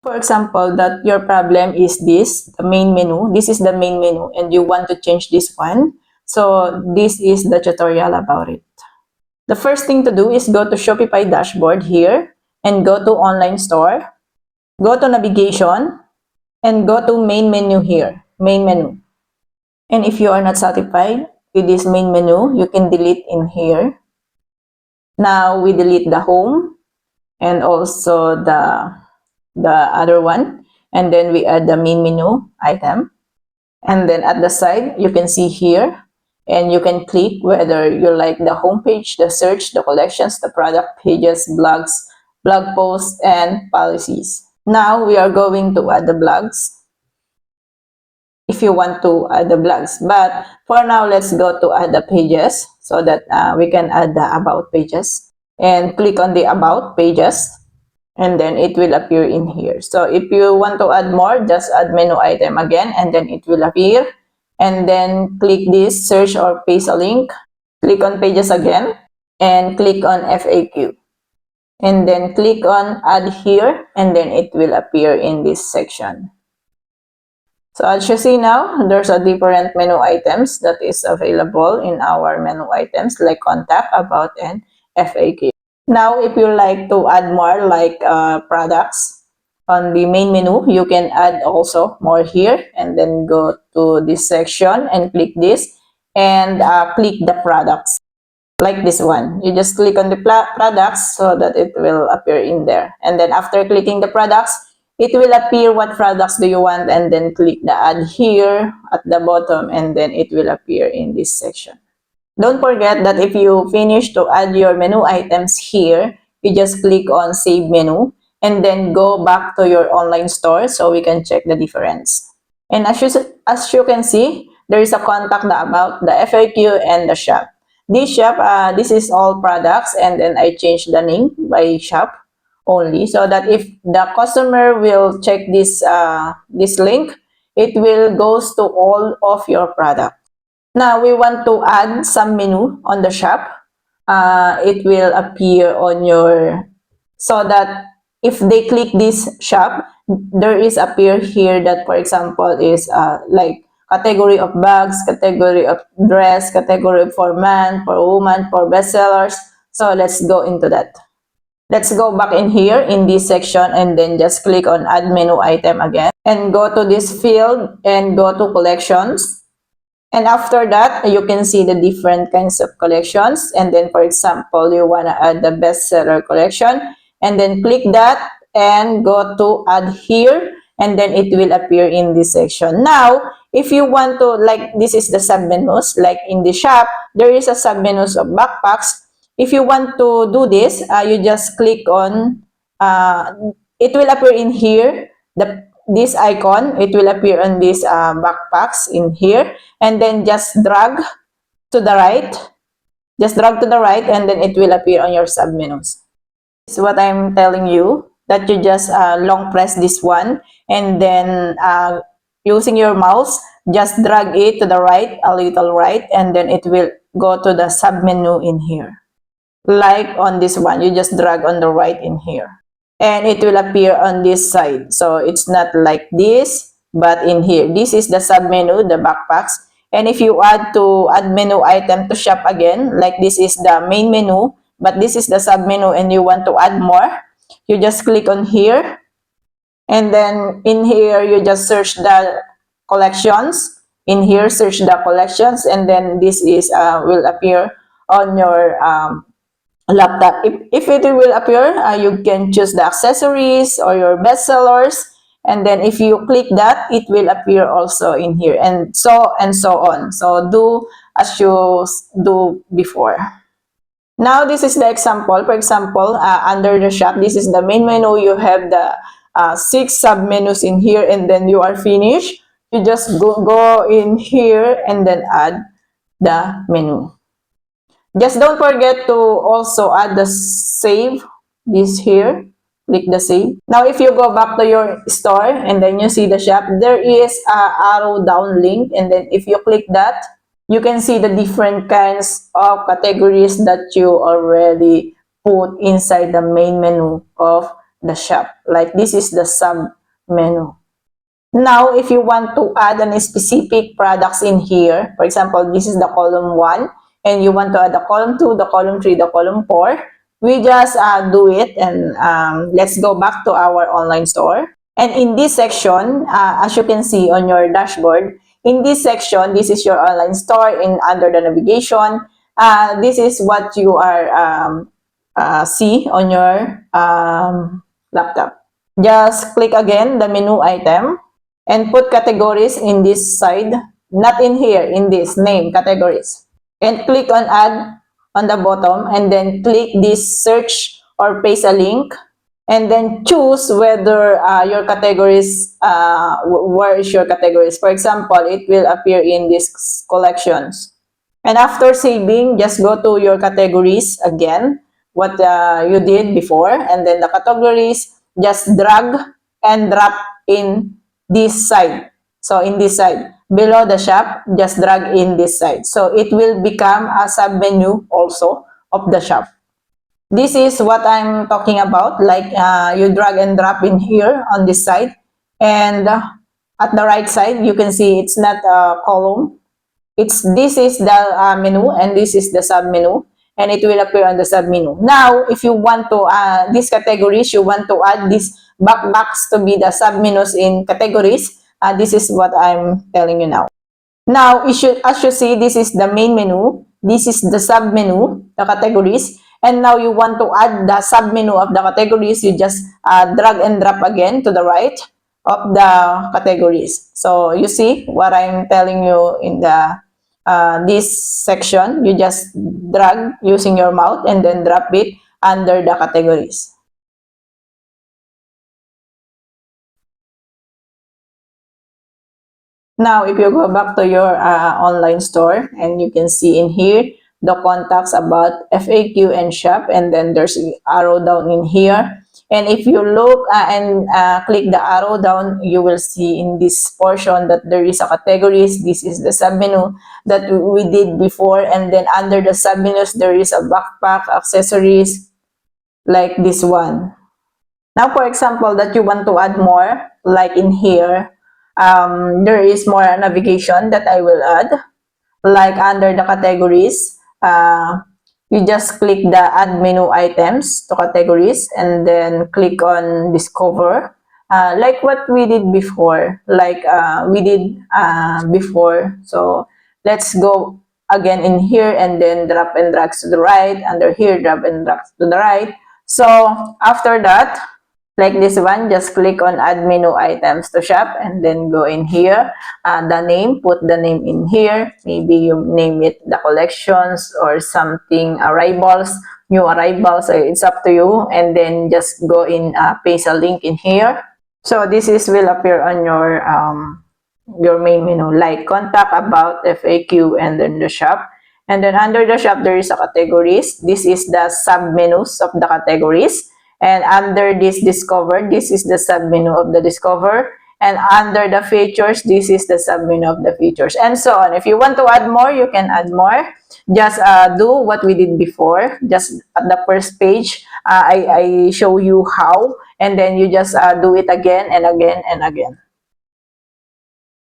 For example, that your problem is this, the main menu. This is the main menu and you want to change this one. So this is the tutorial about it. The first thing to do is go to Shopify dashboard here and go to online store. Go to navigation and go to main menu here, main menu. And if you are not satisfied with this main menu, you can delete in here. Now we delete the home and also the other one, and then we add the main menu item, and then at the side you can see here, and you can click whether you like the home page, the search, the collections, the product pages, blogs, blog posts, and policies. Now we are going to add the blogs if you want to add the blogs, but for now let's go to add the pages so that we can add the about pages, and click on the about pages, and then it will appear in here. So if you want to add more, just add menu item again, and then it will appear. And then click this search or paste a link, click on pages again, and click on FAQ, and then click on add here, and then it will appear in this section. So as you see now, there's a different menu items that is available in our menu items, like contact, about, and FAQ. Now, if you like to add more like products on the main menu, you can add also more here, and then go to this section and click this, and click the products like this one. You just click on the products so that it will appear in there. And then after clicking the products, it will appear what products do you want, and then click the add here at the bottom, and then it will appear in this section. Don't forget that if you finish to add your menu items here, you just click on Save Menu and then go back to your online store so we can check the difference. And as you can see, there is a contact, the about, the FAQ, and the shop. This shop, this is all products, and then I changed the name by shop only, so that if the customer will check this this link, it will goes to all of your products. Now we want to add some menu on the shop. It will appear on your, so that if they click this shop, there is appear here that, for example, is like category of bags, category of dress, category for man, for woman, for bestsellers. So let's go into that. Let's go back in here in this section, and then just click on add menu item again, and go to this field and go to collections. And after that, you can see the different kinds of collections. And then, for example, you want to add the bestseller collection, and then click that and go to add here, and then it will appear in this section. Now, if you want to, like, this is the submenus, like in the shop, there is a submenus of backpacks. If you want to do this, you just click on, it will appear in here, this icon, it will appear on these backpacks in here, and then just drag to the right, and then it will appear on your submenus. This is what I'm telling you, that you just long press this one, and then using your mouse, just drag it to the right, a little right, and then it will go to the submenu in here. Like on this one, you just drag on the right in here, and it will appear on this side. So it's not like this, but in here. This is the submenu, the backpacks. And if you add menu item to shop again, like this is the main menu, but this is the submenu, and you want to add more, you just click on here, and then in here you just search the collections. In here, search the collections, and then this is will appear on your laptop. If it will appear, you can choose the accessories or your bestsellers, and then if you click that, it will appear also in here, and so on. So do as you do before. Now this is the example. For example, under the shop, this is the main menu. You have the 6 submenus in here, and then you are finished. You just go in here and then add the menu. Just don't forget to also add the save, this here, click the save. Now if you go back to your store and then you see the shop, there is a arrow down link, and then if you click that, you can see the different kinds of categories that you already put inside the main menu of the shop. Like this is the sub menu. Now, if you want to add any specific products in here, for example, this is the column 1, and you want to add the column 2, the column 3, the column 4, we just do it, and let's go back to our online store. And in this section, as you can see on your dashboard, in this section, this is your online store. In under the navigation, this is what you are see on your laptop. Just click again the menu item and put categories in this side, not in here, in this name categories. And click on add on the bottom, and then click this search or paste a link, and then choose whether your categories, where is your categories. For example, it will appear in these collections. And after saving, just go to your categories again, what you did before, and then the categories, just drag and drop in this side. So in this side, below the shop, just drag in this side. So it will become a sub-menu also of the shop. This is what I'm talking about, like you drag and drop in here on this side, and at the right side you can see it's not a column, this is the menu, and this is the sub menu, and it will appear on the sub menu. Now if you want to these categories, you want to add this box to be the sub menus in categories, this is what I'm telling you now. Now, as you see, this is the main menu, this is the sub menu, the categories, and now you want to add the sub menu of the categories, you just drag and drop again to the right of the categories. So you see what I'm telling you in the this section, you just drag using your mouse and then drop it under the categories. Now, if you go back to your online store, and you can see in here the contacts about FAQ and shop, and then there's an arrow down in here. And if you look and click the arrow down, you will see in this portion that there is a categories. This is the submenu that we did before, and then under the submenus there is a backpack, accessories, like this one. Now, for example, that you want to add more, like in here, there is more navigation that I will add, like under the categories. You just click the add menu items to categories, and then click on discover, like what we did before, before. So let's go again in here, and then drop and drag to the right. Under here, drop and drag to the right. So after that, like this one, just click on add menu items to shop, and then go in here, the name, put the name in here, maybe you name it the collections or something, arrivals, new arrivals, so it's up to you. And then just go in, paste a link in here. So this is will appear on your main menu, like contact, about, FAQ, and then the shop. And then under the shop there is a categories. This is the sub menus of the categories. And under this discover, this is the submenu of the discover. And under the features, this is the submenu of the features, and so on. If you want to add more, you can add more. Just do what we did before. Just at the first page, I show you how, and then you just do it again and again and again.